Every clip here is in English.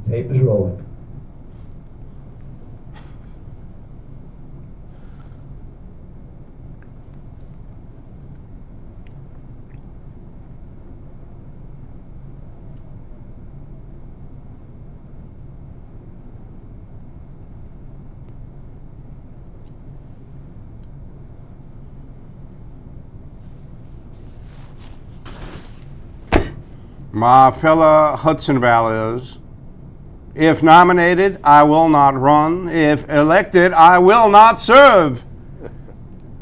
Tape is rolling. My fellow Hudson Valleyers, if nominated, I will not run. If elected, I will not serve.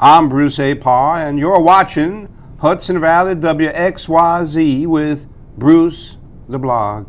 I'm Bruce Apar, and you're watching Hudson Valley WXYZ with Bruce the Blog.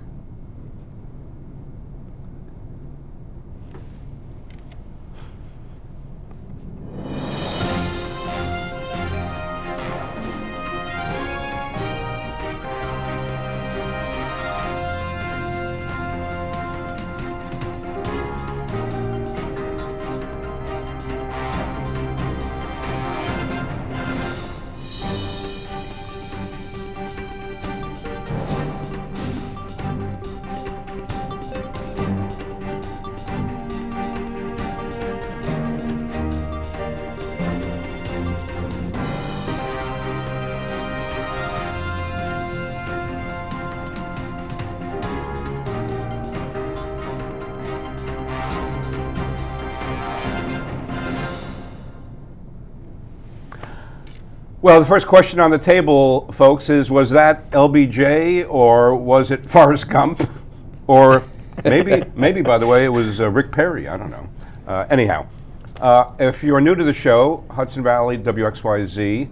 Well, the first question on the table, folks, is was that LBJ or was it Forrest Gump? Or maybe, by the way, it was Rick Perry. I don't know. Anyhow, if you're new to the show, Hudson Valley WXYZ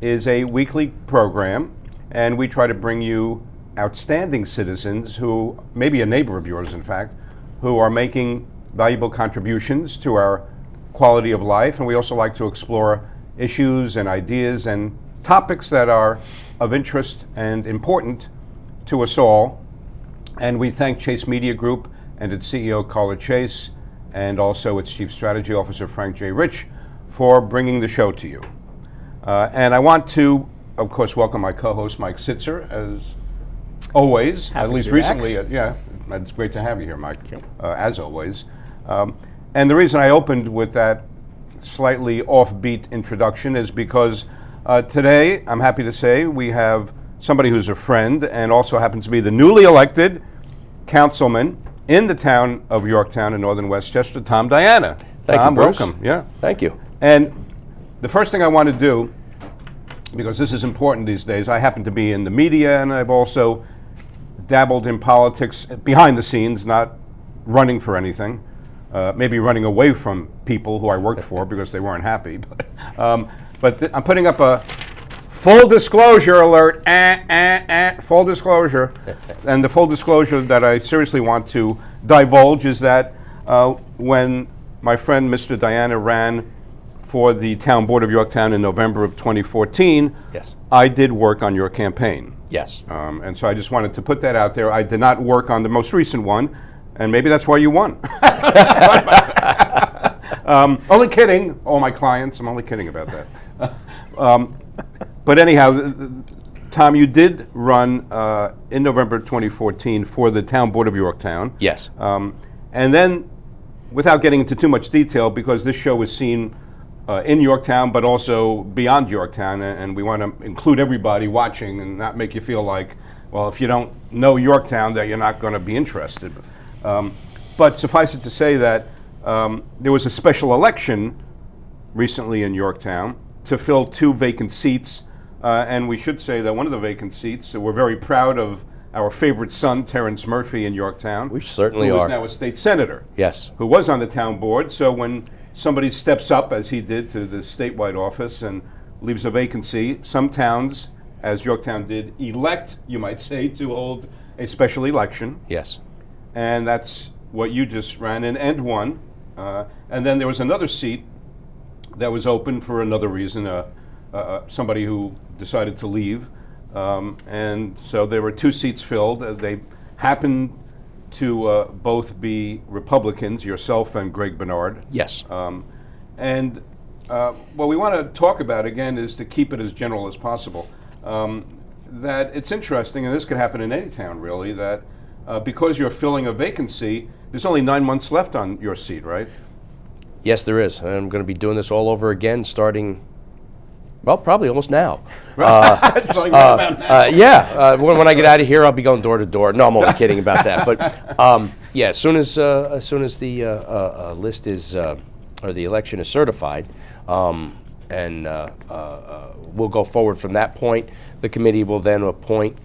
is a weekly program, and we try to bring you outstanding citizens who, maybe a neighbor of yours, in fact, who are making valuable contributions to our quality of life. And we also like to explore issues and ideas and topics that are of interest and important to us all. And we thank Chase Media Group and its CEO, Carla Chase, and also its Chief Strategy Officer, Frank J. Rich, for bringing the show to you. And I want to, of course, welcome my co-host, Mike Sitzer, as always, Happy at least to be recently. Yeah, it's great to have you here, Mike, as always. And the reason I opened with that slightly offbeat introduction is because today, I'm happy to say, we have somebody who's a friend and also happens to be the newly elected councilman in the town of Yorktown in northern Westchester, Tom Diana. Thank Tom, you, Bruce. welcome. Yeah. Thank you. And the first thing I want to do, because this is important these days, I happen to be in the media and I've also dabbled in politics behind the scenes, not running for anything. Maybe running away from people who I worked for because they weren't happy. But I'm putting up a full disclosure alert, full disclosure. And the full disclosure that I seriously want to divulge is that when my friend Mr. Diana ran for the Town Board of Yorktown in November of 2014, Yes. I did work on your campaign. Yes. And so I just wanted to put that out there. I did not work on the most recent one, and maybe that's why you won. Only kidding, all my clients. I'm only kidding about that. But anyhow, Tom, you did run in November 2014 for the Town Board of Yorktown. Yes. And then, without getting into too much detail, because this show is seen in Yorktown, but also beyond Yorktown, and we want to include everybody watching and not make you feel like, well, if you don't know Yorktown, that you're not going to be interested. But suffice it to say that there was a special election recently in Yorktown to fill 2 vacant seats, and we should say that one of the vacant seats, we're very proud of our favorite son, Terrence Murphy in Yorktown. We certainly who are. is now a state senator. Yes. Who was on the town board, so when somebody steps up, as he did, to the statewide office and leaves a vacancy, some towns, as Yorktown did, elect, you might say, to hold a special election. Yes. And that's what you just ran in and won. And then there was another seat that was open for another reason, somebody who decided to leave. And so there were 2 seats filled. They happened to both be Republicans, yourself and Greg Bernard. Yes. And what we want to talk about, again, is to keep it as general as possible. That it's interesting, and this could happen in any town, really, that because you're filling a vacancy, there's only 9 months left on your seat, right? Yes, there is. I'm going to be doing this all over again starting, well, probably almost now. It's only right about now. When I get out of here, I'll be going door to door. No, I'm only kidding about that. But yeah, as soon as the list is or the election is certified, and we'll go forward from that point. The committee will then appoint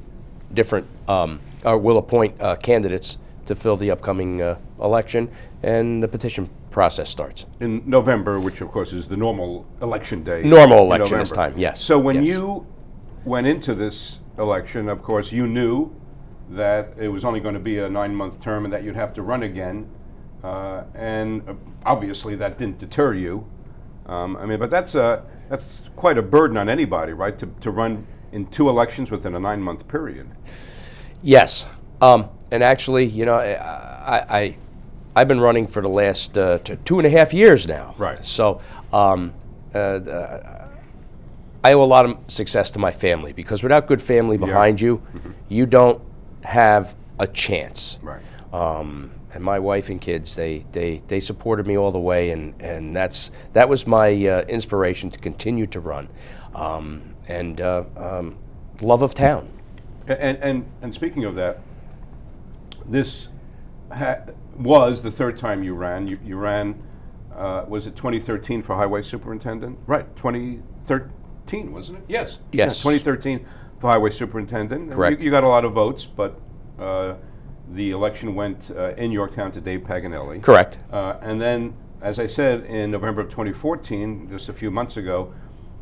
candidates to fill the upcoming election, and the petition process starts. In November, which of course is the normal election day. Normal election this time, yes. So when yes. you went into this election, of course, you knew that it was only going to be a 9-month term and that you'd have to run again. And obviously that didn't deter you. But that's quite a burden on anybody, right? To run in 2 elections within a 9-month period. Yes. And actually, I've been running for the last 2.5 years now. Right. So I owe a lot of success to my family, because without good family behind you, you don't have a chance. Right. And my wife and kids, they supported me all the way, and that was my inspiration to continue to run, and love of town. And speaking of that, this was the 3rd time you ran. You ran, was it 2013 for Highway Superintendent? Right, 2013, wasn't it? Yes. Yes. 2013 for Highway Superintendent. Correct. You got a lot of votes, but the election went in Yorktown to Dave Paganelli. Correct. And then, as I said, in November of 2014, just a few months ago,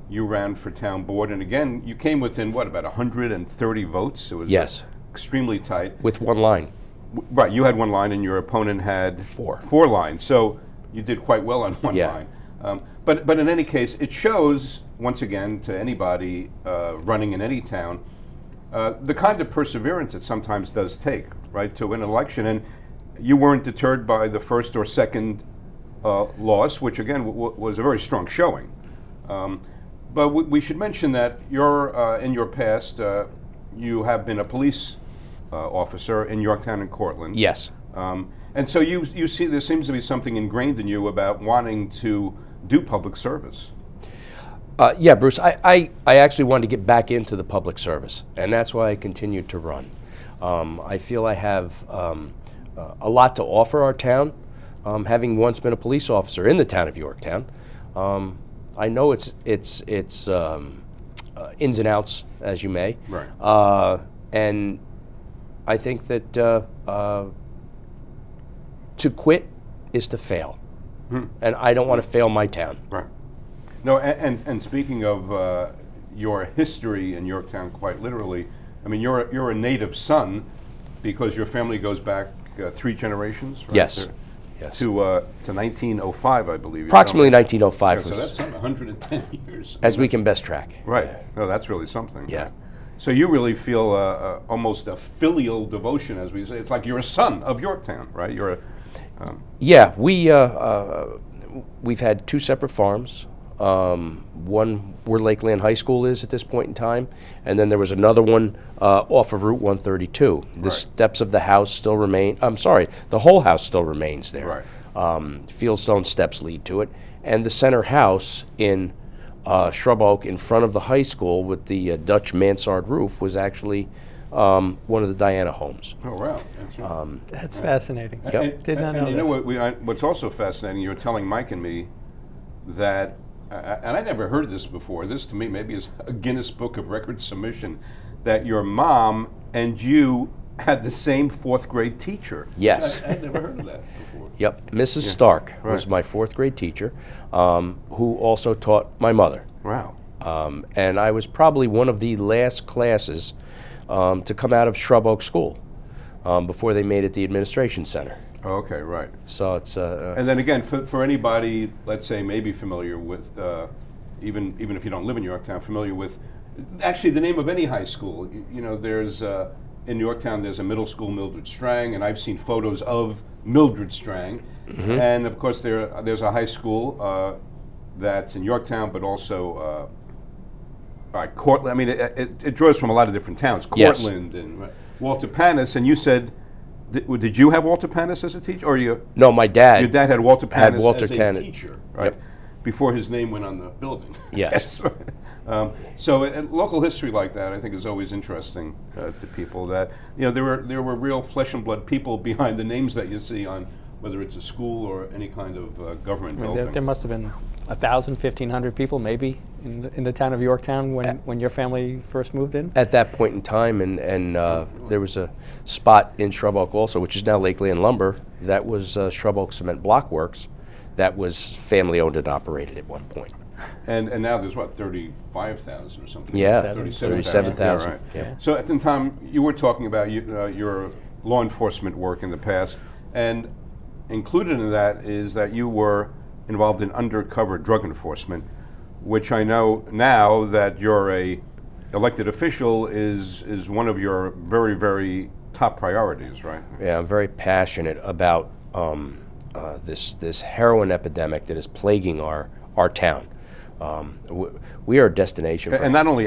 you ran for town board, and again, you came within, about 130 votes? It was yes. Extremely tight. With one line. Right, you had 1 line, and your opponent had 4 lines, so you did quite well on 1 line. But in any case, it shows, once again, to anybody running in any town, the kind of perseverance it sometimes does take, right, to win an election. And you weren't deterred by the 1st or 2nd loss, which again was a very strong showing. But we should mention that in your past, you have been a police officer in Yorktown and Cortland. Yes. And so you see there seems to be something ingrained in you about wanting to do public service. Yeah, Bruce, I actually wanted to get back into the public service, and that's why I continued to run. I feel I have a lot to offer our town, having once been a police officer in the town of Yorktown. I know its ins and outs, as you may. Right. And I think that to quit is to fail. And I don't want to fail my town. Right. No, and speaking of your history in Yorktown, quite literally, I mean, you're a native son, because your family goes back 3 generations, right? Yes. Yes. To 1905, I believe. Approximately 1905. So that's 110 years. As we can best track. Right. No, that's really something. Yeah. So you really feel almost a filial devotion, as we say. It's like you're a son of Yorktown, right? You're a... Yeah, we've had 2 separate farms. One where Lakeland High School is at this point in time, and then there was another one off of Route 132. The steps of the house still remain. I'm sorry, the whole house still remains there. Right. Fieldstone steps lead to it, and the center house in Shrub Oak in front of the high school with the Dutch mansard roof was actually one of the Diana homes. Oh, wow. That's right. That's fascinating. Yep. Did not know And you that. know what's also fascinating, you were telling Mike and me that, and I never heard this before, this to me maybe is a Guinness Book of Records submission, that your mom and you had the same 4th grade teacher. Yes. I'd never heard of that before. Yep. Mrs. Stark was Right. my 4th grade teacher, who also taught my mother. Wow. And I was probably one of the last classes to come out of Shrub Oak School before they made it the administration center. Oh, okay, right. So it's And then again, for anybody, let's say, maybe familiar with, even if you don't live in Yorktown, familiar with, actually the name of any high school. You know, there's in Yorktown there's a middle school, Mildred Strang, and I've seen photos of Mildred Strang, and of course there's a high school that's in Yorktown, but also Cortland. I mean, it draws from a lot of different towns, Yes. Cortland and Walter Panis, and you said Did you have Walter Panis as a teacher, or No, my dad. your dad had Walter Panis Walter as a Tanis. teacher, right? Yep. Before his name went on the building. Yes. So local history like that, I think, is always interesting to people. That there were real flesh and blood people behind the names that you see on whether it's a school or any kind of government building. There must have been 1,000, 1,500 people maybe in the town of Yorktown when your family first moved in? At that point in time, and there was a spot in Shrub Oak also, which is now Lakeland Lumber, that was Shrub Oak Cement Block Works, that was family owned and operated at one point. And now there's what, 35,000 or something? Yeah, 37,000. Yeah, right. Yeah. So at the time, you were talking about your law enforcement work in the past, and included in that is that you were involved in undercover drug enforcement, which I know now that you're a elected official is one of your very, very top priorities, right? Yeah, I'm very passionate about this heroin epidemic that is plaguing our town. We are a destination for And not only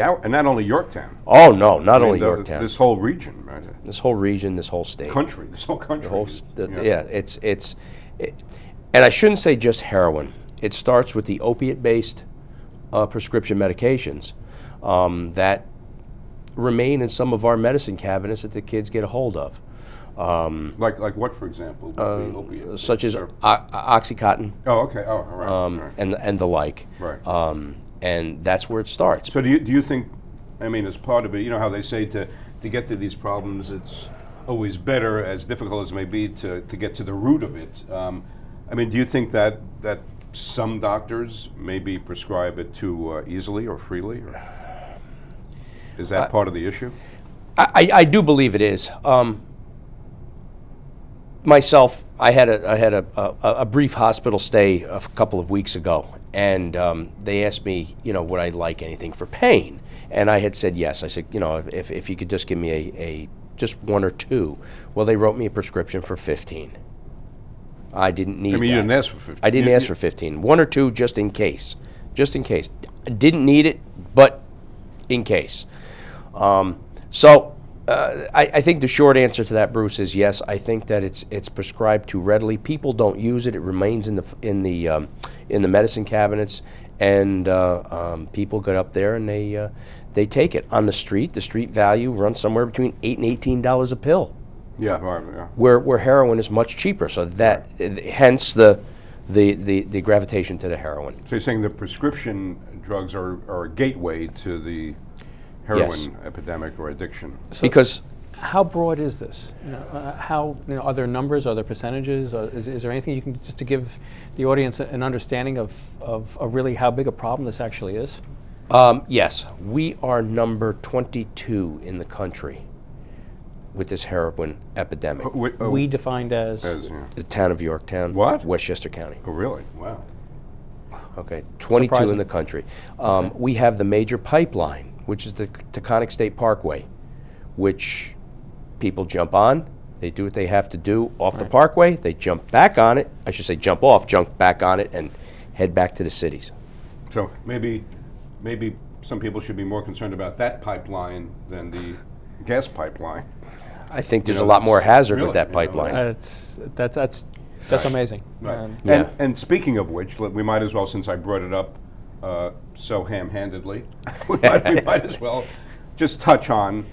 Yorktown. Oh no, not only Yorktown. This whole region, right? This whole region, this whole state. This whole country. The whole, and I shouldn't say just heroin. It starts with the opiate-based prescription medications that remain in some of our medicine cabinets that the kids get a hold of. Like what, for example? Such as Oxycontin. Oh, okay. Oh, all right. Right. And the like. Right. And that's where it starts. So do you think, I mean, as part of it, you know how they say to get to these problems, it's always better, as difficult as it may be, to get to the root of it. I mean, do you think that some doctors maybe prescribe it too easily or freely? Or is that part of the issue? I do believe it is. Myself, I had a brief hospital stay a couple of weeks ago, and they asked me, would I like anything for pain? And I had said yes. I said, if you could just give me a just one or two. Well, they wrote me a prescription for 15. I didn't need. I mean, that. You didn't ask for 15. I didn't ask for 15. One or two, just in case. Just in case. I didn't need it, but in case. I think the short answer to that, Bruce, is yes. I think that it's prescribed too readily. People don't use it. It remains in the medicine cabinets, and people get up there and they take it on the street. The street value runs somewhere between $8 and $18 a pill. Yeah, right, yeah. Where heroin is much cheaper. So that hence the gravitation to the heroin. So you're saying the prescription drugs are a gateway to the heroin epidemic or addiction? So because how broad is this? Are there numbers? Are there percentages? Is there anything you can just to give the audience an understanding of really how big a problem this actually is? Yes, we are number 22 in the country with this heroin epidemic. We defined as the town of Yorktown, what? Westchester County. Oh, really? Wow. Okay, 22 Surprising. in the country. We have the major pipeline, which is the Taconic State Parkway, which people jump on, they do what they have to do off the parkway, they jump back on it, I should say jump off, jump back on it, and head back to the cities. So maybe some people should be more concerned about that pipeline than the gas pipeline. I think there's a lot more hazard really, with that pipeline. That's amazing. Right. Yeah. And speaking of which, we might as well, since I brought it up so ham-handedly, we might as well just touch on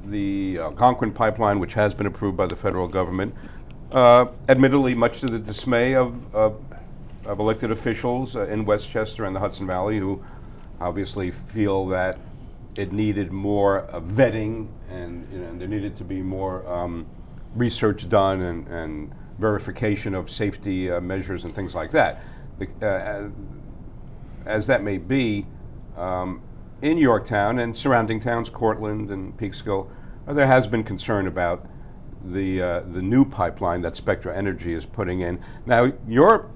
the Algonquin pipeline, which has been approved by the federal government. Admittedly, much to the dismay of elected officials in Westchester and the Hudson Valley, who obviously feel that it needed more vetting, and there needed to be more research done and verification of safety measures and things like that. As that may be, in Yorktown and surrounding towns, Cortland and Peekskill, there has been concern about the new pipeline that Spectra Energy is putting in. Now, your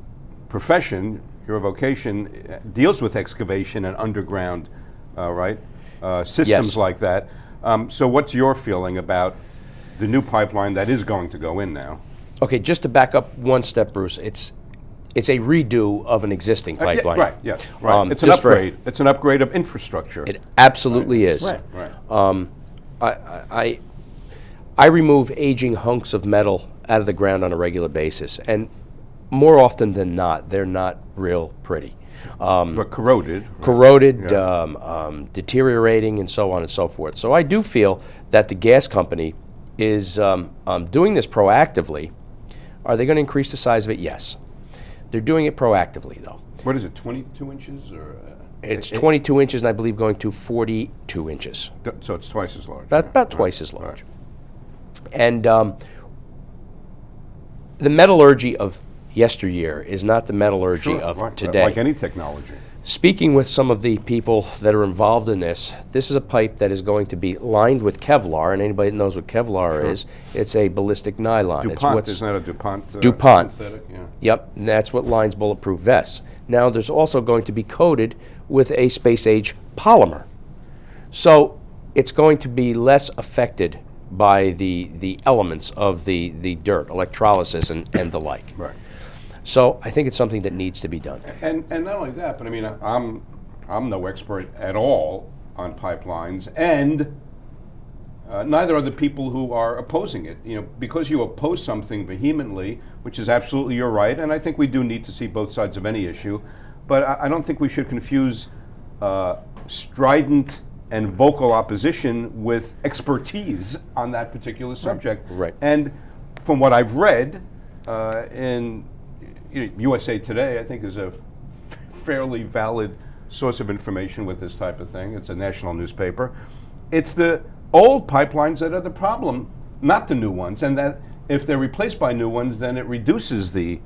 profession, your vocation, deals with excavation and underground, systems like that. So what's your feeling about the new pipeline that is going to go in now? Okay, just to back up one step, Bruce, it's a redo of an existing pipeline. Right. It's an upgrade. It's an upgrade of infrastructure. It absolutely is. Right. Right. I remove aging hunks of metal out of the ground on a regular basis, and more often than not, they're not real pretty. But corroded. Corroded, Yeah. deteriorating, and so on and so forth. So I do feel that the gas company is doing this proactively. Are they going to increase the size of it? Yes. They're doing it proactively, though. What is it, 22 inches? Or It's 22 inches, and I believe going to 42 inches. So it's twice as large. About twice as large. Right. And the metallurgy of yesteryear is not the metallurgy Sure, of right, today. like any technology. Speaking with some of the people that are involved in this is a pipe that is going to be lined with Kevlar, and anybody that knows what Kevlar is, it's a ballistic nylon. It's DuPont, isn't that a DuPont? DuPont. Synthetic? Yeah. Yep, and that's what lines bulletproof vests. Now, there's also going to be coated with a space-age polymer. So it's going to be less affected by the elements of the dirt, electrolysis and the like. Right. So I think it's something that needs to be done. And not only that, but I mean, I'm no expert at all on pipelines, and neither are the people who are opposing it. You know, because you oppose something vehemently, which is absolutely your right, and I think we do need to see both sides of any issue, but I don't think we should confuse strident and vocal opposition with expertise on that particular subject. Right. And from what I've read in USA Today, I think, is a fairly valid source of information with this type of thing. It's a national newspaper. It's the old pipelines that are the problem, not the new ones, and that if they're replaced by new ones, then it reduces the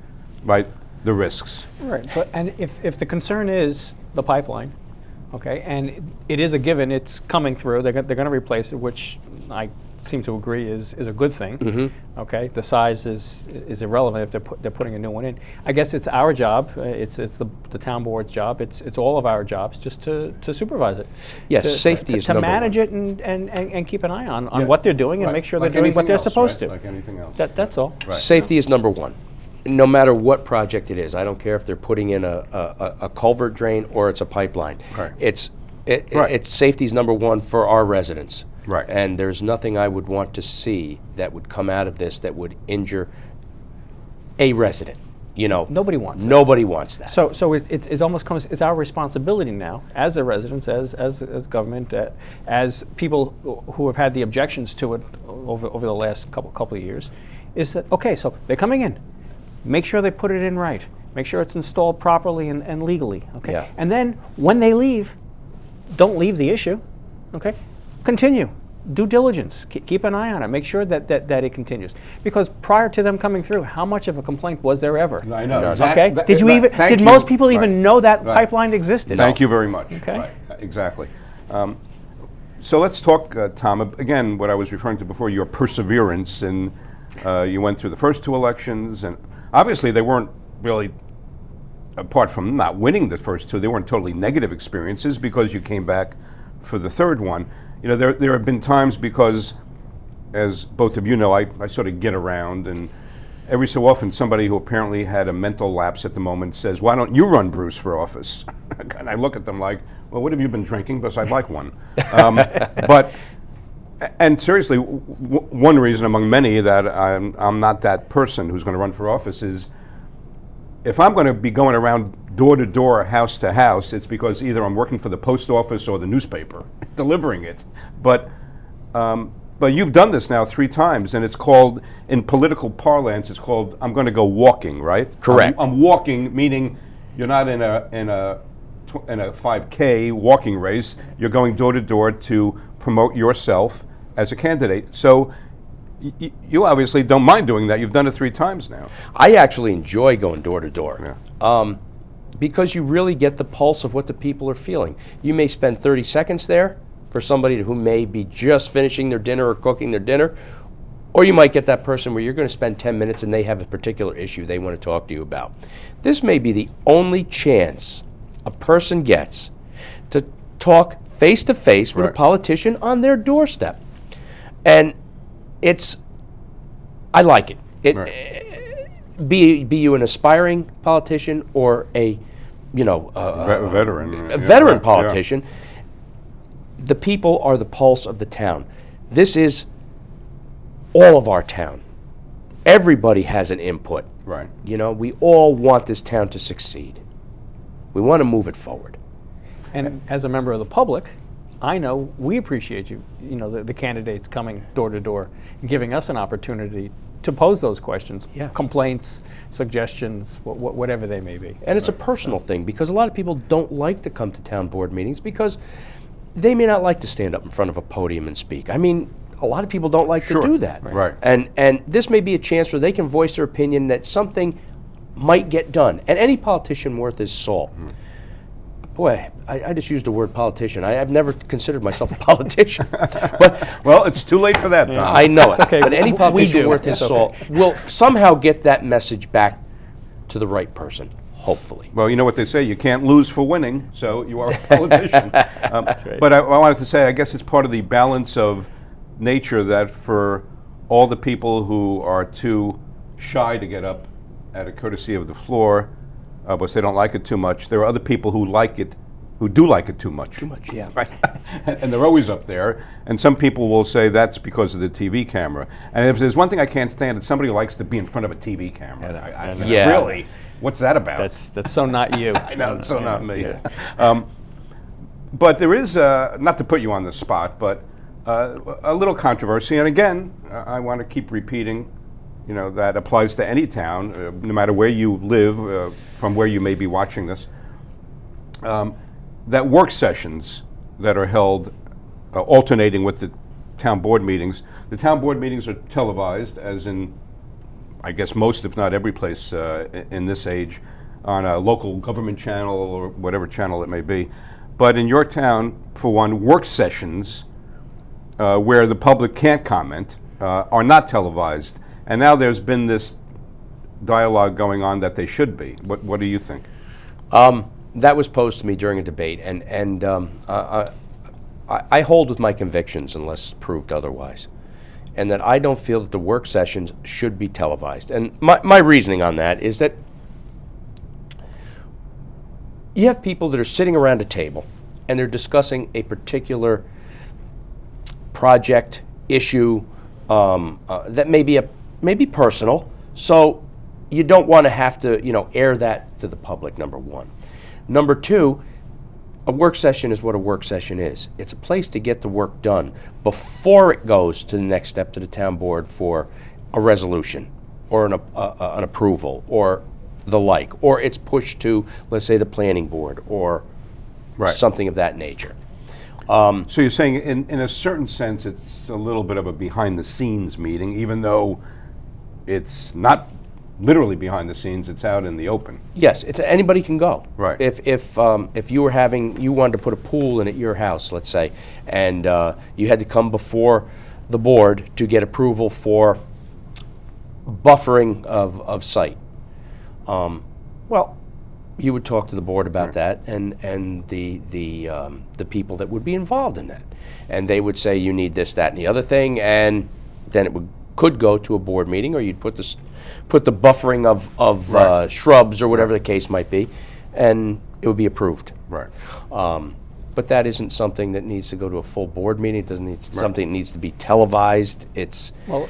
risks. Right, but and if the concern is the pipeline, okay, and it is a given, it's coming through, they're going to replace it, which I seem to agree is a good thing. Mm-hmm. Okay, the size is irrelevant if they're putting a new one in. I guess it's our job. It's the town board's job. It's all of our jobs just to supervise it. Yes, safety is to number manage one. it and keep an eye on Yeah. what they're doing and Right. make sure Like they're doing what anything they're else, supposed right? to. Like anything else. That's all. Right. Safety is number one, no matter what project it is. I don't care if they're putting in a culvert drain or it's a pipeline. Right. It's safety is number one for our residents. Right. And there's nothing I would want to see that would come out of this that would injure a resident. You know, Nobody wants that. Nobody wants that. So it almost comes, it's our responsibility now, as the residents, as government, as people who have had the objections to it over the last couple of years, is that, okay, so they're coming in, make sure they put it in right, make sure it's installed properly and legally, okay? Yeah. And then, when they leave, don't leave the issue, okay? Continue. Due diligence. Keep an eye on it. Make sure that it continues. Because prior to them coming through, how much of a complaint was there ever? I know. Okay. Did most people even know that pipeline existed? Thank you very much. Okay. Right. Exactly. So let's talk, Tom, again, what I was referring to before, your perseverance, and you went through the first two elections, and obviously they weren't really, apart from not winning the first two, they weren't totally negative experiences because you came back for the third one. You know, there have been times because, as both of you know, I sort of get around, and every so often somebody who apparently had a mental lapse at the moment says, "Why don't you run Bruce for office?" And I look at them like, "Well, what have you been drinking? Because I'd like one." And seriously, one reason among many that I'm not that person who's going to run for office is, if I'm going to be going around door to door, house to house, it's because either I'm working for the post office or the newspaper, delivering it. But you've done this now 3 times, and it's called, in political parlance, it's called, I'm going to go walking, right? Correct. I'm walking, meaning you're not in a 5K walking race. You're going door to door to promote yourself as a candidate. So you obviously don't mind doing that. You've done it 3 times now. I actually enjoy going door to door. Yeah. Because you really get the pulse of what the people are feeling. You may spend 30 seconds there for somebody who may be just finishing their dinner or cooking their dinner, or you might get that person where you're going to spend 10 minutes and they have a particular issue they want to talk to you about. This may be the only chance a person gets to talk face to face with a politician on their doorstep. And I like it. Be you an aspiring politician or a veteran. A veteran politician, the people are the pulse of the town. This is all of our town. Everybody has an input. Right. You know, we all want this town to succeed. We want to move it forward. And as a member of the public, I know we appreciate you, the candidates coming door to door and giving us an opportunity to pose those questions, Yeah. complaints, suggestions, whatever they may be. And it's a personal thing, because a lot of people don't like to come to town board meetings because they may not like to stand up in front of a podium and speak. I mean, a lot of people don't like Sure. to do that. Right. And this may be a chance where they can voice their opinion that something might get done. And any politician worth his salt. Boy, I just used the word politician. I've never considered myself a politician. But Well, it's too late for that, Tom. I know it. okay. But any We politician do. worth his It's salt will somehow get that message back to the right person, hopefully. Well, you know what they say, you can't lose for winning, so you are a politician. right. But I wanted to say, I guess it's part of the balance of nature that for all the people who are too shy to get up at a courtesy of the floor, because they don't like it too much, there are other people who like it, who do like it too much. Too much, yeah. Right. And they're always up there. And some people will say that's because of the TV camera. And if there's one thing I can't stand, it's somebody who likes to be in front of a TV camera. I mean, Yeah. Really? What's that about? That's so not you. I know, it's so not me. Yeah. But there is, not to put you on the spot, but a little controversy. And again, I want to keep repeating, that applies to any town, no matter where you live, from where you may be watching this. That work sessions that are held alternating with the town board meetings, the town board meetings are televised, as in, I guess, most, if not every place in this age, on a local government channel or whatever channel it may be. But in Yorktown, for one, work sessions where the public can't comment are not televised. And now there's been this dialogue going on that they should be. What do you think? That was posed to me during a debate, and I hold with my convictions unless proved otherwise, and that I don't feel that the work sessions should be televised. And my reasoning on that is that you have people that are sitting around a table and they're discussing a particular project, issue that may be personal, so you don't want to have to air that to the public, number one. Number two, a work session is what a work session is. It's a place to get the work done before it goes to the next step to the town board for a resolution or an approval or the like, or it's pushed to, let's say, the planning board or Right. something of that nature. So you're saying, in a certain sense, it's a little bit of a behind-the-scenes meeting, even though it's not literally behind the scenes; it's out in the open. Yes, anybody can go. Right. If you wanted to put a pool in at your house, let's say, and you had to come before the board to get approval for buffering of site. Well, you would talk to the board about that, and the people that would be involved in that, and they would say you need this, that, and the other thing, and then it could go to a board meeting, or you'd put the buffering of Right. shrubs or whatever the case might be, and it would be approved. Right. But that isn't something that needs to go to a full board meeting. It doesn't need something that needs to be televised. It's Well,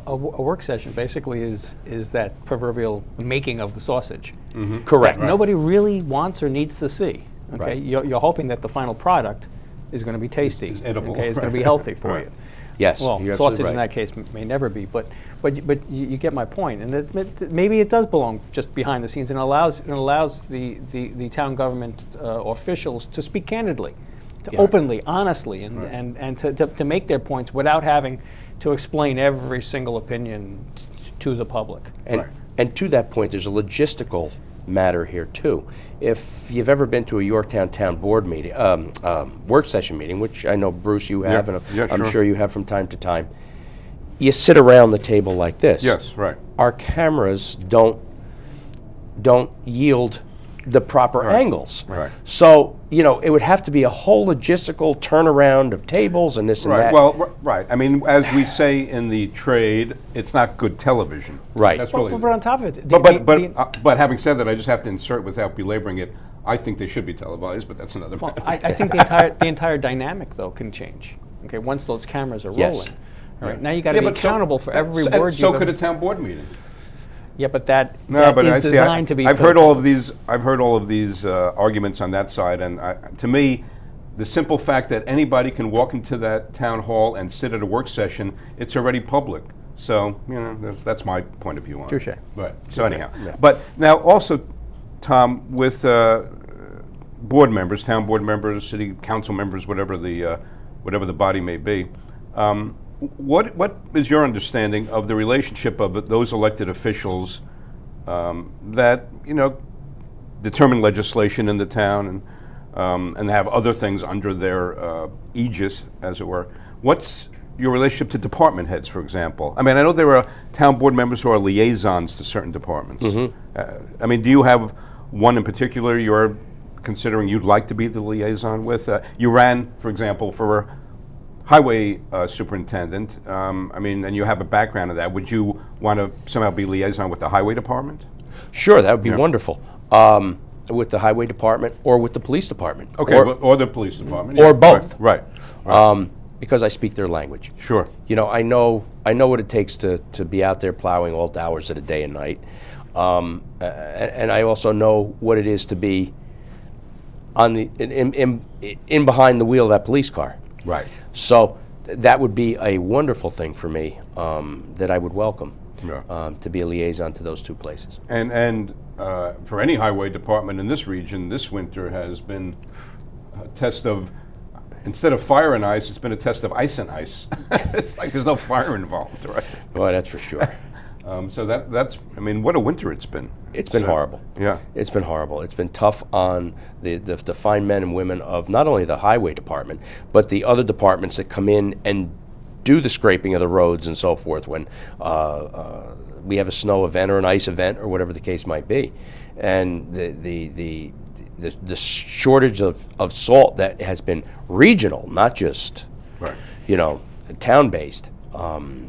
a work session basically is that proverbial making of the sausage. correct. That nobody really wants or needs to see. Okay, Right. you're hoping that the final product is going to be tasty. Is edible. Okay, it's going to be Right. healthy for Right. you. Yes, Well, you're sausage absolutely in right. that case may never be, but you get my point, and maybe it does belong just behind the scenes, and allows the town government officials to speak candidly, to openly, honestly, and to make their points without having to explain every single opinion to the public. And, Right. and to that point, there's a logistical matter here too. If you've ever been to a Yorktown Town Board meeting, work session meeting, which I know, Bruce, you have, and Yeah, I'm sure. sure you have from time to time, you sit around the table like this. Yes. Right. Our cameras don't yield the proper Right. angles. Right. So, it would have to be a whole logistical turnaround of tables and this and Right. that. Well, right. I mean, as we say in the trade, it's not good television. Right. That's But, really. but on top of it, But having said that, I just have to insert without belaboring it. I think they should be televised, but that's another well, matter. I think the entire dynamic though can change. Okay, once those cameras are Yes. rolling. All right, now you got to be but so- accountable for every word So you've could a town board meeting. Yeah, but that I is see, designed to be. I've heard all of these. I've heard all of these arguments on that side, and to me, the simple fact that anybody can walk into that town hall and sit at a work session, it's already public. So that's my point of view on it. Touche. Right. So anyhow, Yeah. but now also, Tom, with board members, town board members, city council members, whatever the body may be. What is your understanding of the relationship of those elected officials that determine legislation in the town and have other things under their aegis, as it were? What's your relationship to department heads, for example? I mean, I know there are town board members who are liaisons to certain departments. I mean, do you have one in particular you're considering you'd like to be the liaison with? You ran, for example, for Highway Superintendent. I mean, and you have a background in that. Would you want to somehow be liaison with the Highway Department? Sure, that would be wonderful. With the Highway Department or with the Police Department. Okay, or the Police Department. or both. Right. Because I speak their language. Sure. I know what it takes to be out there plowing all hours of the day and night. And I also know what it is to be on the in behind the wheel of that police car. Right. So that would be a wonderful thing for me that I would welcome, to be a liaison to those two places. And for any highway department in this region, this winter has been a test of, instead of fire and ice, it's been a test of ice and ice. It's like there's no fire involved, right? Well, that's for sure. So that's, I mean, what a winter it's been. It's been horrible. Yeah. It's been horrible. It's been tough on the fine men and women of not only the highway department, but the other departments that come in and do the scraping of the roads and so forth when we have a snow event or an ice event or whatever the case might be. And the shortage of salt that has been regional, not just town-based,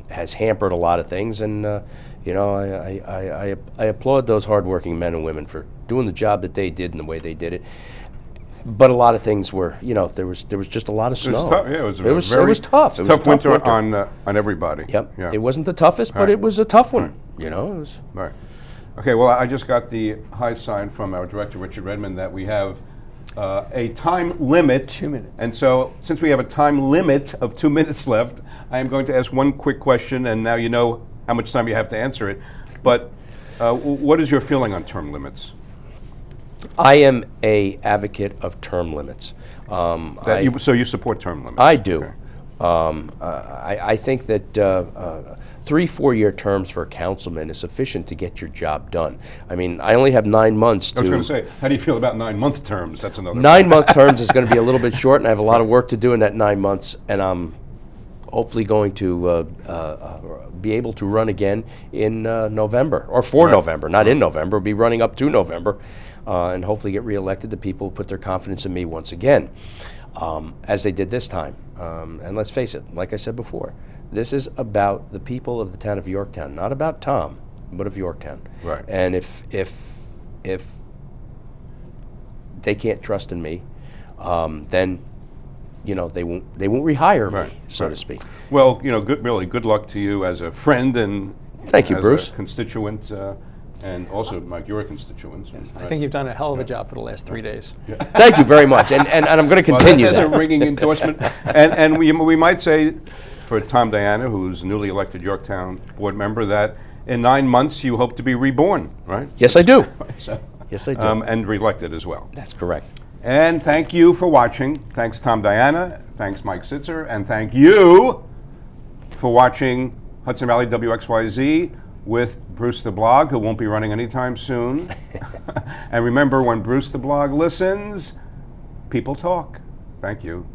has hampered a lot of things, and I applaud those hardworking men and women for doing the job that they did and the way they did it. But a lot of things were, there was just a lot of snow. It was tough. It was tough. It was a tough winter, winter. on everybody. Yep. Yeah. It wasn't the toughest, but it was a tough one. It was. Right. Okay, well, I just got the high sign from our director, Richard Redmond, that we have a time limit. 2 minutes. And so, since we have a time limit of 2 minutes left, I am going to ask one quick question, and now you know how much time you have to answer it. But what is your feeling on term limits? I am a advocate of term limits. So you support term limits? I do. Okay. I think that 3-4 year terms for a councilman is sufficient to get your job done. I mean, I only have 9 months to. I was going to say, how do you feel about 9-month terms? That's another. 9-month terms is going to be a little bit short, and I have a lot of work to do in that 9 months, and I'm hopefully going to be able to run again in November, or for November, not in November, be running up to November, and hopefully get reelected. The people put their confidence in me once again, as they did this time. And let's face it, like I said before, this is about the people of the town of Yorktown, not about Tom, but of Yorktown. Right. And if they can't trust in me, then they won't rehire me, so to speak. Well, good luck to you as a friend and thank you, as Bruce. a constituent, and also, Mike, you're a constituent. I think you've done a hell of a job for the last 3 days. Thank you very much, and I'm going to continue That's that. a ringing endorsement. and we might say, for Tom Diana, who's a newly elected Yorktown board member, that in 9 months you hope to be reborn, right? Yes, I do. Right, so, Yes, I do. and reelected as well. That's correct. And thank you for watching. Thanks, Tom Diana. Thanks, Mike Sitzer. And thank you for watching Hudson Valley WXYZ with Bruce the Blog, who won't be running anytime soon. And remember, when Bruce the Blog listens, people talk. Thank you.